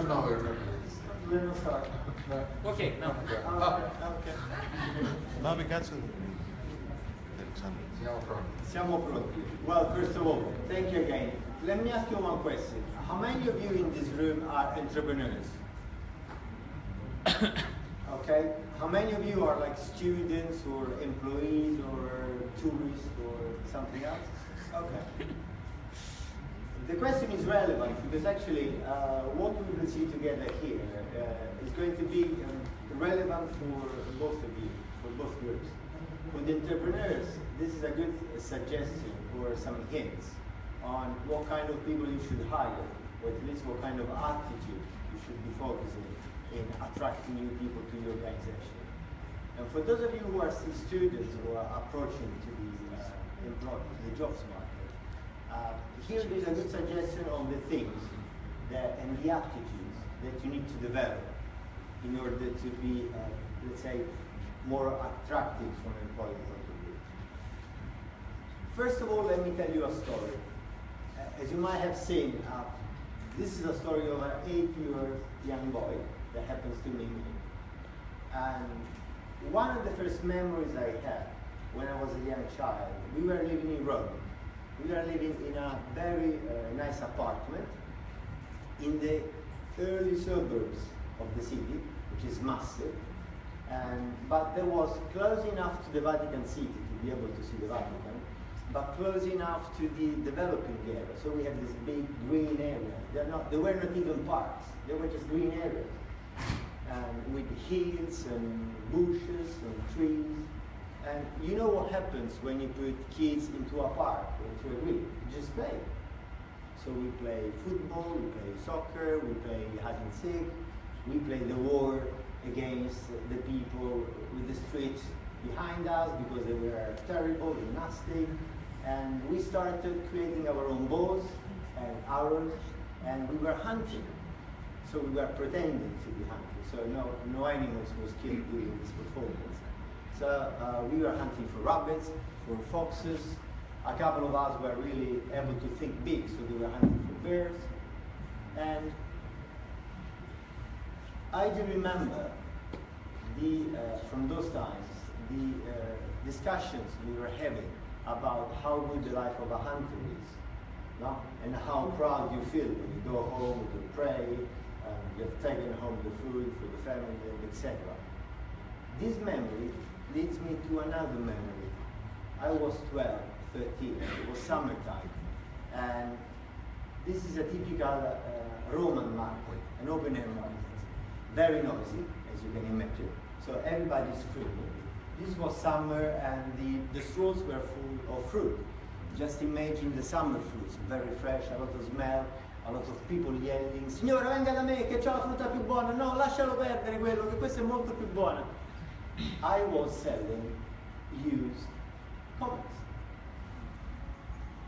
no. Let us start. Okay, no. Okay. No, mi cazzo. Siamo pronti. Well, first of all, thank you again. Let me ask you one question. How many of you in this room are entrepreneurs? Okay. How many of you are like students or employees or tourists or something else? Okay. The question is relevant because actually what we will see together here is going to be relevant for both of you, for both groups. For the entrepreneurs, this is a good suggestion or some hints on what kind of people you should hire, or at least what kind of attitude you should be focusing in attracting new people to your organization. And for those of you who are still students who are approaching to the jobs market, here there's a good suggestion on the things and the attitudes that you need to develop in order to be, let's say, more attractive from an employee point of view. First of all, let me tell you a story. As you might have seen, this is a story of an 8-year-old young boy that happens to me. And one of the first memories I had when I was a young child, we were living in Rome. We were living in a very nice apartment in the early suburbs of the city, which is massive. But there was close enough to the Vatican City to be able to see the Vatican, but close enough to the developing area. So we have this big green area. They were not even parks, they were just green areas. And with hills and bushes and trees. And you know what happens when you put kids into a park, into a green? You just play. So we play football, we play soccer, we play hide and seek, we play the war against the people with the streets behind us because they were terrible and nasty. And we started creating our own bows and arrows, and we were hunting. So we were pretending to be hunting. So no animals was killed during this performance. So we were hunting for rabbits, for foxes. A couple of us were really able to think big, so we were hunting for bears. And I do remember from those times, the discussions we were having about how good the life of a hunter is, no? And how proud you feel when you go home, you pray, you've taken home the food for the family, etc. This memory leads me to another memory. I was 12, 13, it was summertime, and this is a typical Roman market, an open-air market. Very noisy, as you can imagine. So everybody's screaming. This was summer and the stalls were full of fruit. Just imagine the summer fruits, very fresh, a lot of smell, a lot of people yelling, signora venga da me che c'ho la frutta più buona, no lascialo perdere quello che questo è molto più buona. I was selling used comics.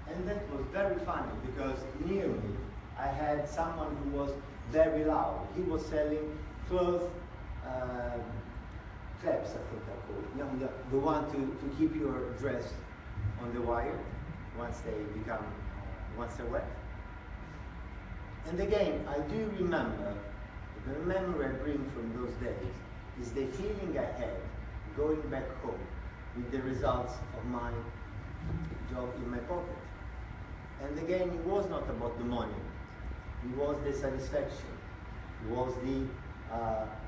And that was very funny because near me I had someone who was very loud. He was selling cloth clips, I think they're called. You know, the one to keep your dress on the wire once they're wet. And again, I do remember, the memory I bring from those days is the feeling I had going back home with the results of my job in my pocket. And again, it was not about the money. It was the satisfaction. It was the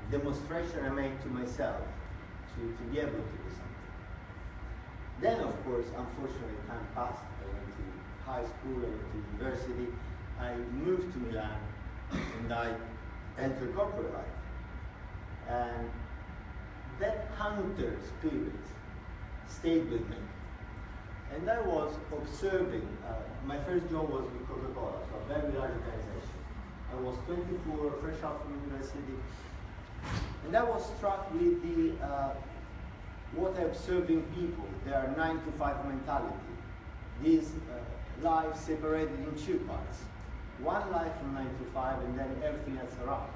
demonstration I made to myself to be able to do something. Then, of course, unfortunately, time passed. I went to high school, I went to university. I moved to Milan, and I entered corporate life. And that hunter spirit stayed with me. And I was observing, my first job was with Coca-Cola, so a very large organization. I was 24, fresh out from university, and I was struck with what I observed in people, their 9-to-5 mentality. This life separated in two parts. One life from 9 to 5 and then everything else around.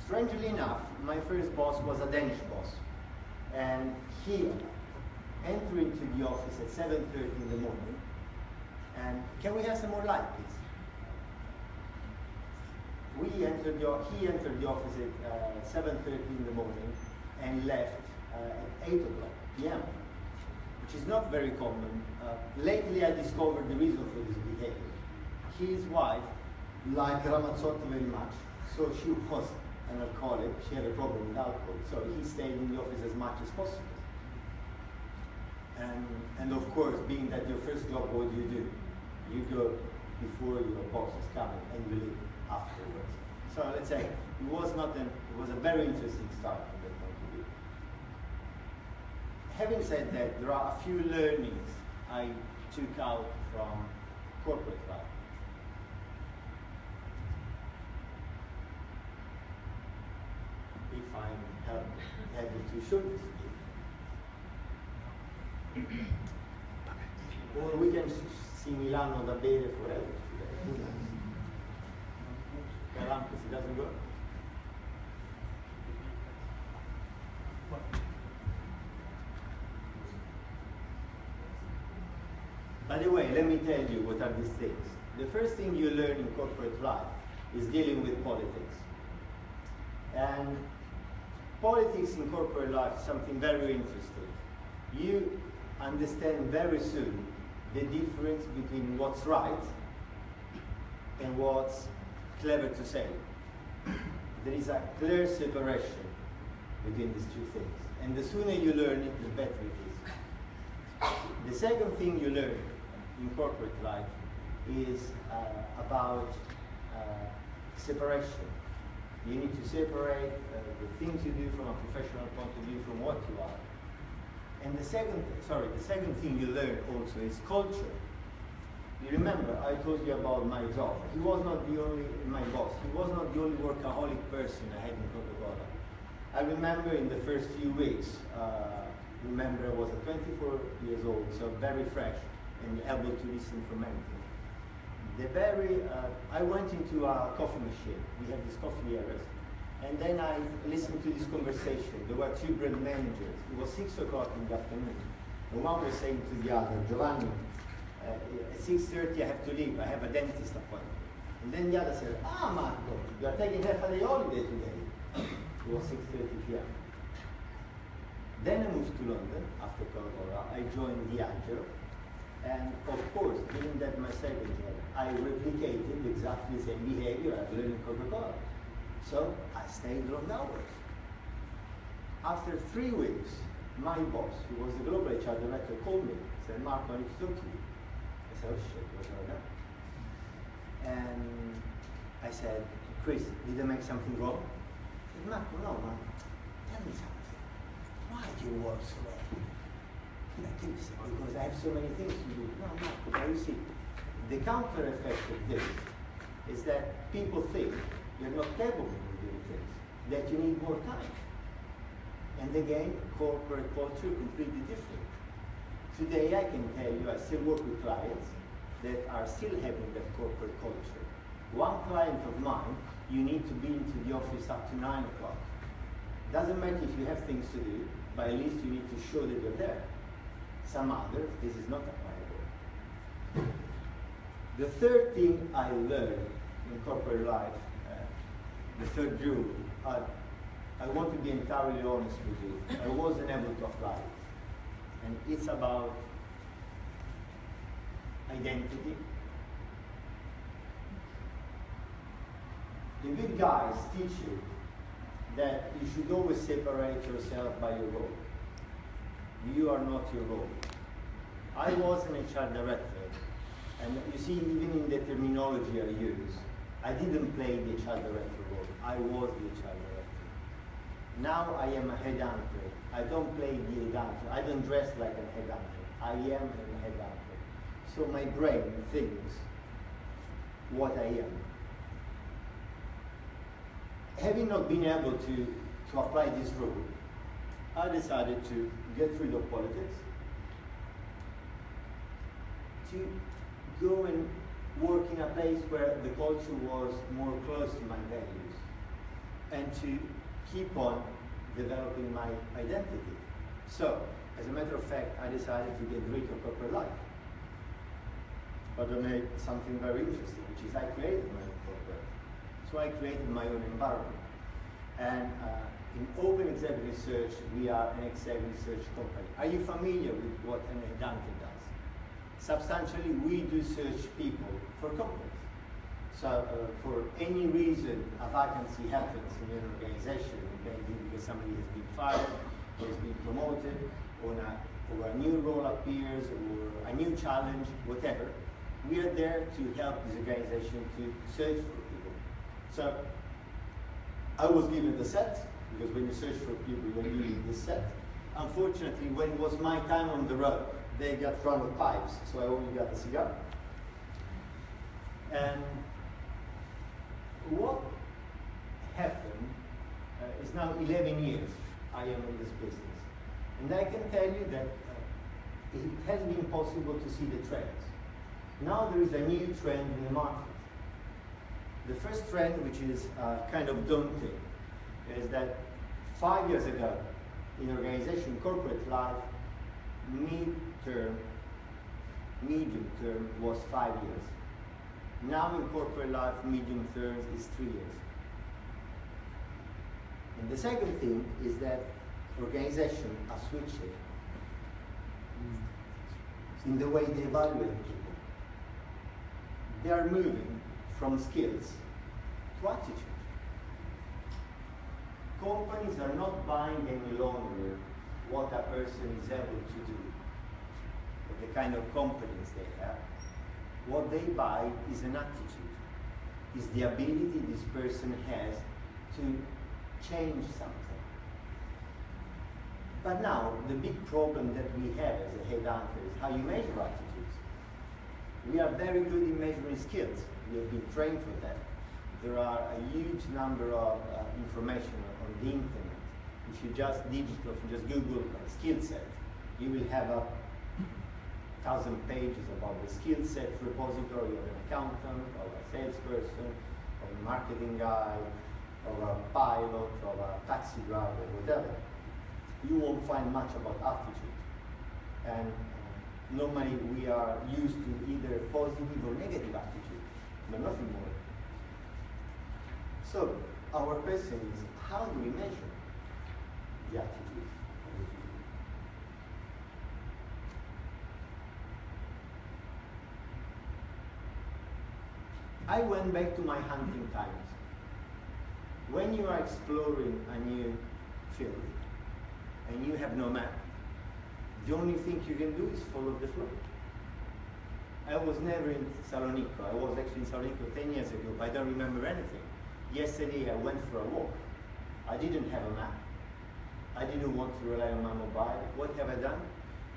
Strangely enough, my first boss was a Danish boss. And he entered into the office at 7:30 in the morning. And can we have some more light, please? he entered the office at 7:30 in the morning and left at 8 o'clock p.m., which is not very common. Lately I discovered the reason for this behavior. His wife liked Ramazzotti very much, so she was an alcoholic. She had a problem with alcohol, so he stayed in the office as much as possible. And of course, being that your first job, what do? You go before your boss is coming and you leave afterwards. So let's say it was a very interesting start from that point of view. Having said that, there are a few learnings I took out from corporate life. If I'm able to show this to you. Or we can see Milano da bere forever. Carampes, it doesn't go? By the way, let me tell you what are these things. The first thing you learn in corporate life is dealing with politics. And politics in corporate life is something very interesting. You understand very soon the difference between what's right and what's clever to say. There is a clear separation between these two things. And the sooner you learn it, the better it is. The second thing you learn in corporate life is about separation. You need to separate the things you do from a professional point of view from what you are. And the second thing you learn also is culture. You remember, I told you about my job. He was not the only, my boss, he was not the only workaholic person I had in Coca-Cola. I remember in the first few weeks, remember I was 24 years old, so very fresh and able to listen from anything. I went into a coffee machine. We have these coffee areas. And then I listened to this conversation. There were two brand managers. It was 6 o'clock in the afternoon. And one was saying to the other, Giovanni, at 6:30 I have to leave. I have a dentist appointment. And then the other said, Marco, you are taking half a day holiday today. It was 6:30 p.m. Then I moved to London after Coca-Cola. I joined Diageo. And of course, given that my second job, I replicated exactly the same behavior I learned in Coca-Cola. So I stayed long hours. After 3 weeks, my boss, who was the global HR director, called me, said, Marco, I need to talk to you. I said, oh shit, what's going on? And I said, Chris, did I make something wrong? He said, Marco, no, man, tell me something. Why do you work so late? Because I have so many things to do. No, Marco, now you see, the counter effect of this is that people think you're not capable of doing things, that you need more time. And again, corporate culture is completely different. Today I can tell you I still work with clients that are still having that corporate culture. One client of mine, you need to be into the office up to 9 o'clock. Doesn't matter if you have things to do, but at least you need to show that you're there. Some others, this is not applicable. The third thing I learned in corporate life, the third rule, I want to be entirely honest with you. I wasn't able to apply it. And it's about identity. The good guys teach you that you should always separate yourself by your role. You are not your role. I was an HR director, and you see, even in the terminology I use, I didn't play the HR director role. I was the HR director. Now I am a headhunter. I don't play the headhunter. I don't dress like a headhunter. I am a headhunter. So my brain thinks what I am. Having not been able to apply this rule, I decided to get rid of politics, to go and work in a place where the culture was more close to my values, and to keep on developing my identity. So, as a matter of fact, I decided to get rid of corporate life. But I made something very interesting, which is I created my own corporate. So I created my own environment. And in Open Executive Search, we are an executive search company. Are you familiar with what an headhunter does? Substantially, we do search people for companies. So for any reason a vacancy happens in an organization, maybe because somebody has been fired, or has been promoted, or a new role appears, or a new challenge, whatever, we are there to help this organization to search for people. So I was given the set, because when you search for people, you're given this set. Unfortunately, when it was my time on the road, they got run with pipes, so I only got a cigar. And what happened is now 11 years I am in this business. And I can tell you that it has been possible to see the trends. Now there is a new trend in the market. The first trend, which is kind of daunting, is that 5 years ago, in organization corporate life, medium term was 5 years. Now in corporate life, medium term is 3 years. And the second thing is that organizations are switching in the way they evaluate people. They are moving from skills to attitude. Companies are not buying any longer what a person is able to do, or the kind of competence they have. What they buy is an attitude, is the ability this person has to change something. But now, the big problem that we have as a headhunter is how you measure attitudes. We are very good in measuring skills. We have been trained for that. There are a huge number of information on the internet. If you just Google skill set, you will have 1,000 pages about the skill set repository of an accountant, of a salesperson, of a marketing guy, of a pilot, of a taxi driver, whatever. You won't find much about attitude. And normally we are used to either positive or negative attitude, but nothing more. So our question is, how do we measure the attitude of the people? I went back to my hunting times. When you are exploring a new field and you have no map, the only thing you can do is follow the flow. I was never in Thessaloniki. I was actually in Thessaloniki 10 years ago, but I don't remember anything. Yesterday I went for a walk. I didn't have a map. I didn't want to rely on my mobile. What have I done?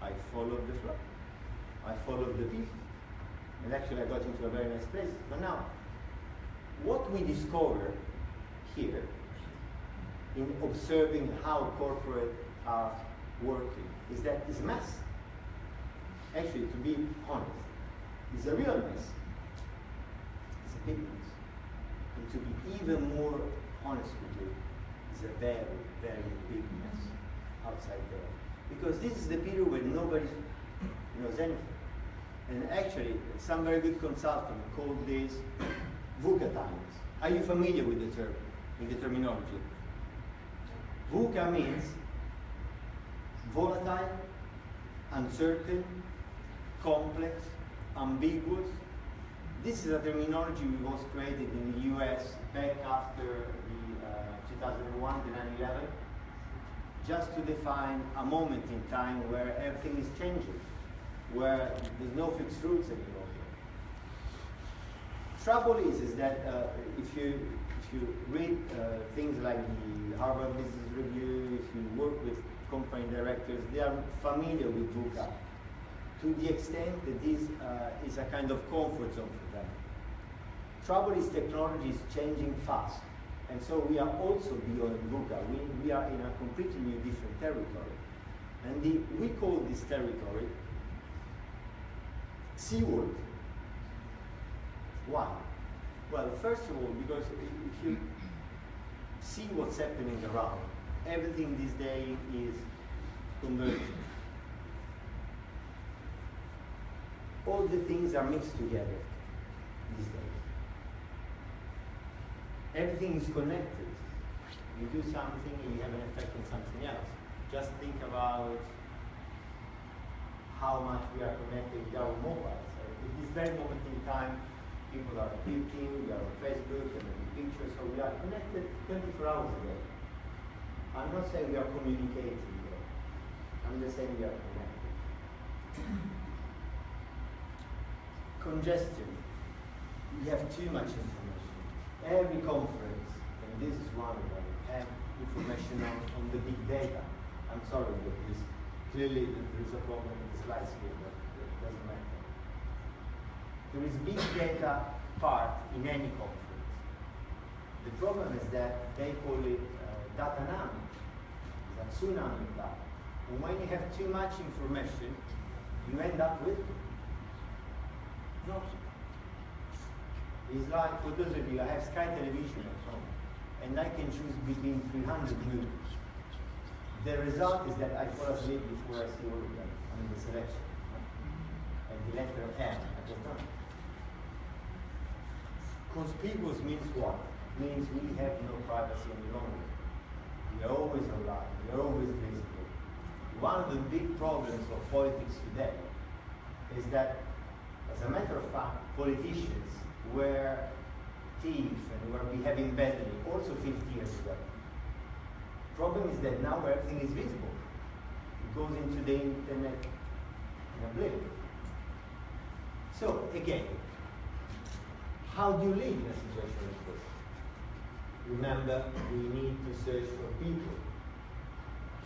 I followed the flow. I followed the people. And actually I got into a very nice place. But now, what we discover here in observing how corporate are working is that it's a mess. Actually, to be honest, it's a real mess. It's a big mess. And to be even more honest with you, it's a very, very big mess outside there. Because this is the period when nobody knows anything. And actually, some very good consultant called this VUCA times. Are you familiar with the term, with the terminology? VUCA means volatile, uncertain, complex, ambiguous. This is a terminology which was created in the US back after the 2001, the 9/11, just to define a moment in time where everything is changing, where there's no fixed rules anymore. Trouble is that if you read things like the Harvard Business Review, if you work with company directors, they are familiar with VUCA to the extent that this is a kind of comfort zone for them. Trouble is technology is changing fast, and so we are also beyond VUCA. We are in a completely new, different territory. And we call this territory C word. Why? Well, first of all, because if you see what's happening around, everything these days is converging. All the things are mixed together these days. Everything is connected. You do something and you have an effect on something else. Just think about how much we are connected with our mobiles. At this very moment in time, people are tweeting, we are on Facebook, and making pictures, so we are connected 24 hours a day. I'm not saying we are communicating today. I'm just saying we are connected. Congestion. We have too much information. Every conference, and this is one of them, have information on the big data. I'm sorry, but clearly there is a problem with the slides here, but it doesn't matter. There is big data part in any conference. The problem is that they call it data tsunami. It's a tsunami data. And when you have too much information, you end up with nothing. It's like, for those of you, I have Sky Television at home, and I can choose between 300 movies. The result is that I fall asleep before I see all of them. I mean, the selection. And the letter M at the time. Conspicuous means what? Means we have no privacy any longer. We are always online, we are always visible. One of the big problems of politics today is that, as a matter of fact, politicians were thieves and were behaving badly also 50 years ago. Problem is that now everything is visible. It goes into the internet in a blink. So again, how do you live in a situation like this? Remember, we need to search for people.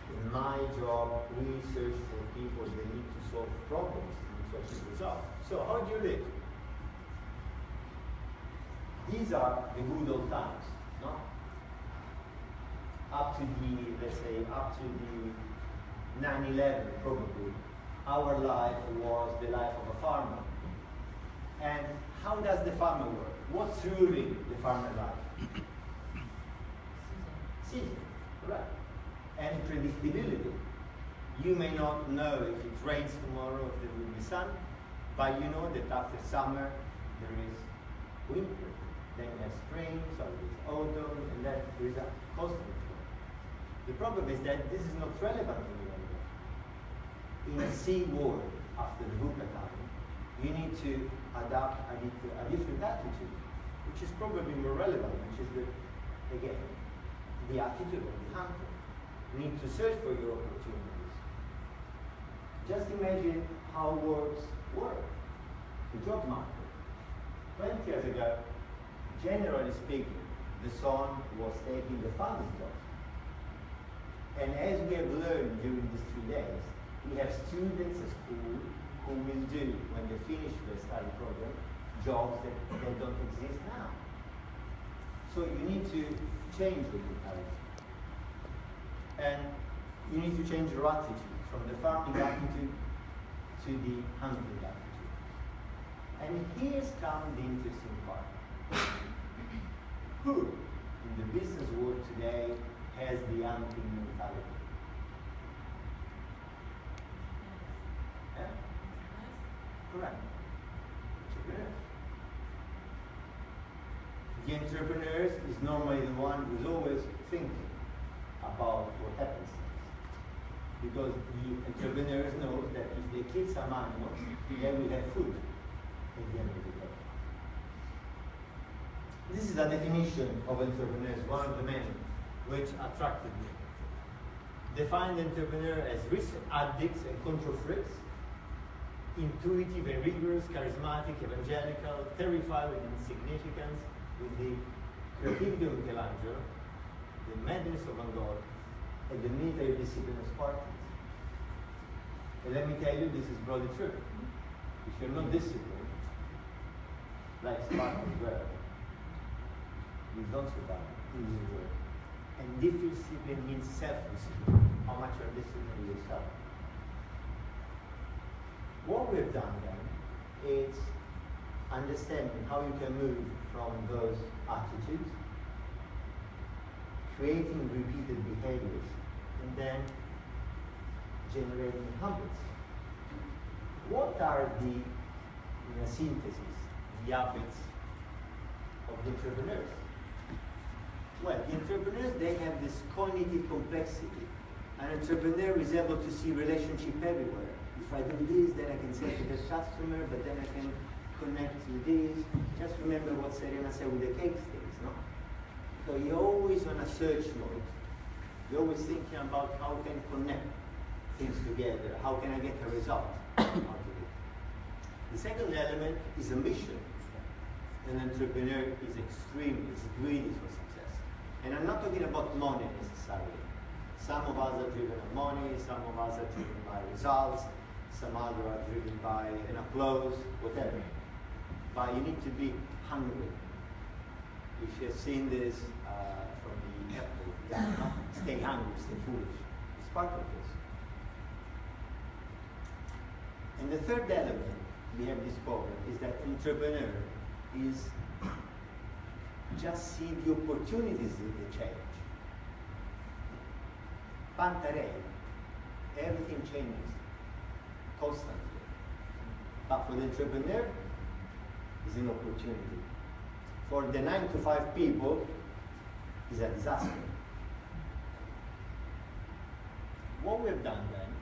In my job, we search for people that need to solve problems, to achieve results. So how do you live? These are the good old times, no? Up to the, let's say, up to the 9/11, probably, our life was the life of a farmer. And how does the farmer work? What's ruling the farmer life? Season, right? And predictability. You may not know if it rains tomorrow, if there will be sun, but you know that after summer there is winter. Then you have spring, so there's autumn, and then there is a constant flow. The problem is that this is not relevant any longer. In a sea world, after the VUCA time, you need to adapt a different attitude, which is probably more relevant, which is again, the attitude of the hunter. You need to search for your opportunities. Just imagine how works work. The job market. 20 years ago, generally speaking, the son was taking the father's job. And as we have learned during these 3 days, we have students at school who will do, when they finish their study program, jobs that don't exist now. So you need to change the mentality. And you need to change your attitude from the farming attitude to the hunting attitude. And here's come the interesting part. Who in the business world today has the hunting mentality? Yeah? Correct. Entrepreneurs. The entrepreneurs is normally the one who's always thinking about what happens next. Because the entrepreneurs know that if they kill some animals, they will have food at the end of the day. This is a definition of entrepreneurs, one of the many, which attracted me. Define the entrepreneur as risk addicts and control freaks, intuitive and rigorous, charismatic, evangelical, terrified with insignificance, with the creativity of Michelangelo, the madness of Van Gogh, and the military discipline of Spartans. And let me tell you, this is broadly true. If you're not disciplined, like Spartans were, you don't survive in this world. And discipline means self-discipline. How much you're disciplined yourself. What we've done then is understanding how you can move from those attitudes, creating repeated behaviors, and then generating habits. What are the, in a synthesis, the habits of the entrepreneurs? they have this cognitive complexity. An entrepreneur is able to see relationship everywhere. If I do this, then I can sell to the customer, but then I can connect to this. Just remember what Serena said with the cake things, no? So you're always on a search mode. You're always thinking about how can connect things together, how can I get a result out of it. The second element is ambition. An entrepreneur is extremely greedy for success. And I'm not talking about money necessarily. Some of us are driven on money, some of us are driven by results, some others are driven by an applause, whatever. But you need to be hungry. If you've seen this from the Apple, yeah, stay hungry, stay foolish. It's part of this. And the third element we have discovered is that entrepreneur is just see the opportunities in the change. Pantarei, everything changes constantly. But for the entrepreneur, it's an opportunity. For the 9 to 5 people, it's a disaster. What we've done then,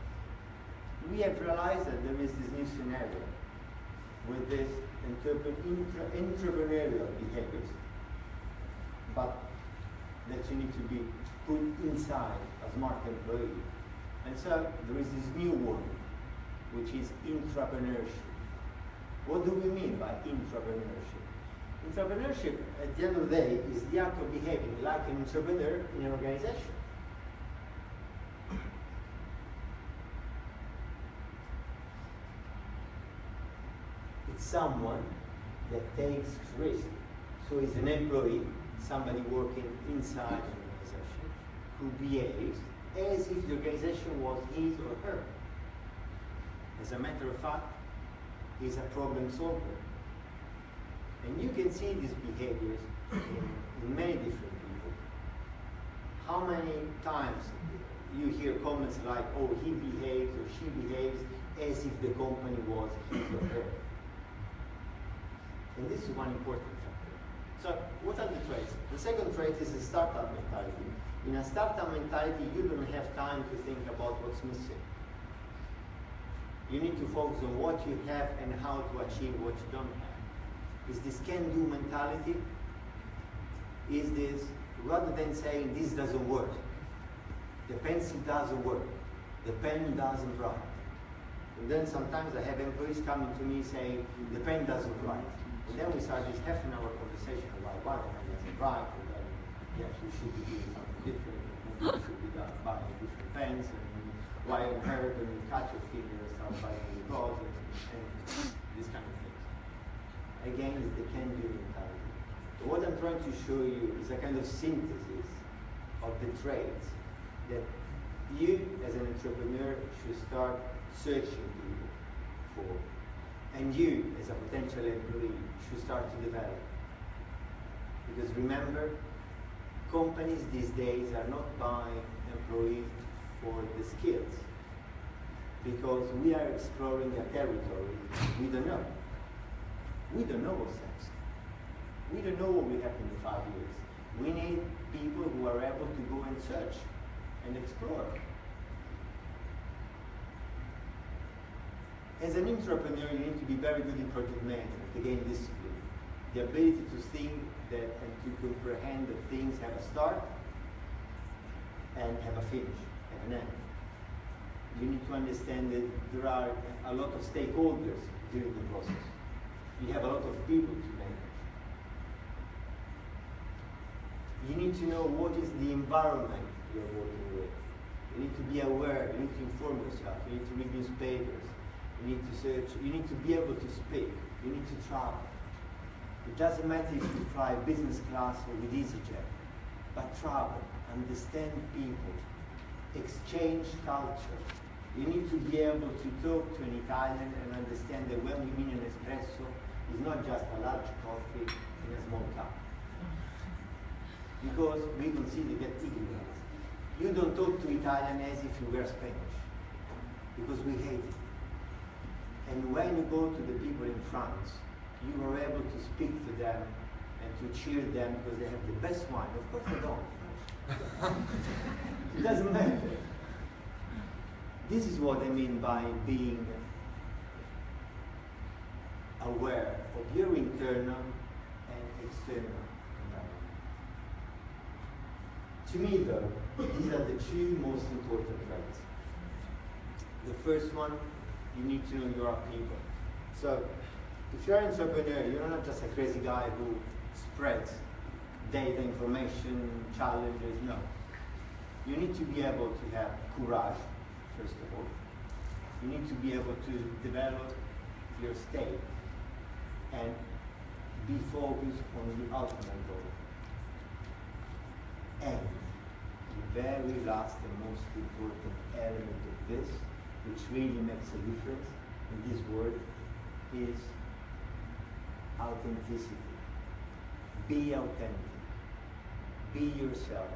we have realized that there is this new scenario with this entrepreneurial behaviors, but that you need to be put inside a smart employee. And so there is this new word, which is intrapreneurship. What do we mean by intrapreneurship? Intrapreneurship, at the end of the day, is the act of behaving like an entrepreneur in an organization. It's someone that takes risk. So it's an employee, somebody working inside an organization, who behaves as if the organization was his or her. As a matter of fact, he's a problem solver. And you can see these behaviors in many different people. How many times you hear comments like, oh, he behaves or she behaves as if the company was his or her. And this is one important factor. So what are the traits? The second trait is a startup mentality. In a startup mentality, you don't have time to think about what's missing. You need to focus on what you have and how to achieve what you don't have. Is this can-do mentality? Is this, rather than saying this doesn't work, the pencil doesn't work, the pen doesn't write. And then sometimes I have employees coming to me saying, the pen doesn't write. And then we start this half-an-hour conversation about why the pen doesn't write, and then yes, we should be doing something different, we should be buying different pens, and why on earth when you cut your finger and start buying the gloves, and these kind of things. Again, it's the can-do mentality. But what I'm trying to show you is a kind of synthesis of the traits that you, as an entrepreneur, should start searching people for. And you, as a potential employee, should start to develop. Because remember, companies these days are not buying employees for the skills. Because we are exploring a territory we don't know. We don't know what's next. We don't know what will happen in 5 years. We need people who are able to go and search and explore. As an entrepreneur, you need to be very good in project management, again, discipline. The ability to think that and to comprehend that things have a start and have a finish, have an end. You need to understand that there are a lot of stakeholders during the process. You have a lot of people to manage. You need to know what is the environment you're working with. You need to be aware, you need to inform yourself, you need to read newspapers, you need to search, you need to be able to speak, you need to travel. It doesn't matter if you fly business class or with EasyJet, but travel, understand people, exchange culture. You need to be able to talk to an Italian and understand that when we mean an espresso, it's not just a large coffee in a small cup. Because we consider that ignorance. You don't talk to Italian as if you were Spanish, because we hate it. And when you go to the people in France, you are able to speak to them and to cheer them because they have the best wine. Of course they don't. It doesn't matter. This is what I mean by being aware of your internal and external environment. To me, though, these are the two most important traits. The first one, you need to know your people. So, if you're an entrepreneur, you're not just a crazy guy who spreads data, information, challenges, no. You need to be able to have courage, first of all. You need to be able to develop your state and be focused on the ultimate goal. And the very last and most important element of this, which really makes a difference in this world, is authenticity. Be authentic. Be yourself.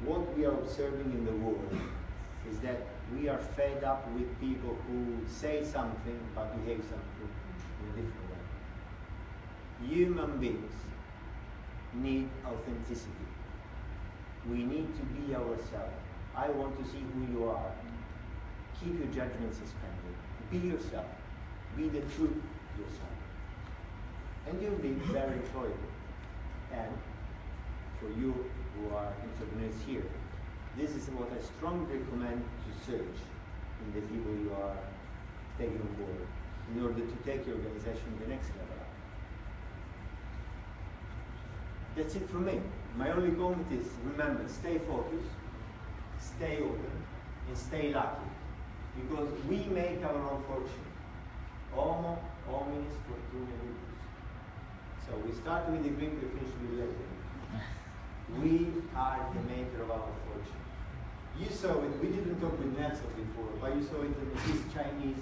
What we are observing in the world is that we are fed up with people who say something but behave something in a different way. Human beings need authenticity. We need to be ourselves. I want to see who you are. Keep your judgment suspended. Be yourself. Be the true yourself. And you'll be very employable. And for you who are entrepreneurs here, this is what I strongly recommend to search in the people you are taking on board in order to take your organization to the next level up. That's it from me. My only comment is, remember, stay focused, stay open, and stay lucky. Because we make our own fortune. Homo hominis fortuna libus. So we start with the Greek, we finish with Latin. We are the maker of our fortune. You saw it, we didn't talk with Nelson before, but you saw it in his Chinese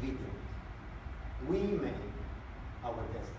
video. We make our destiny.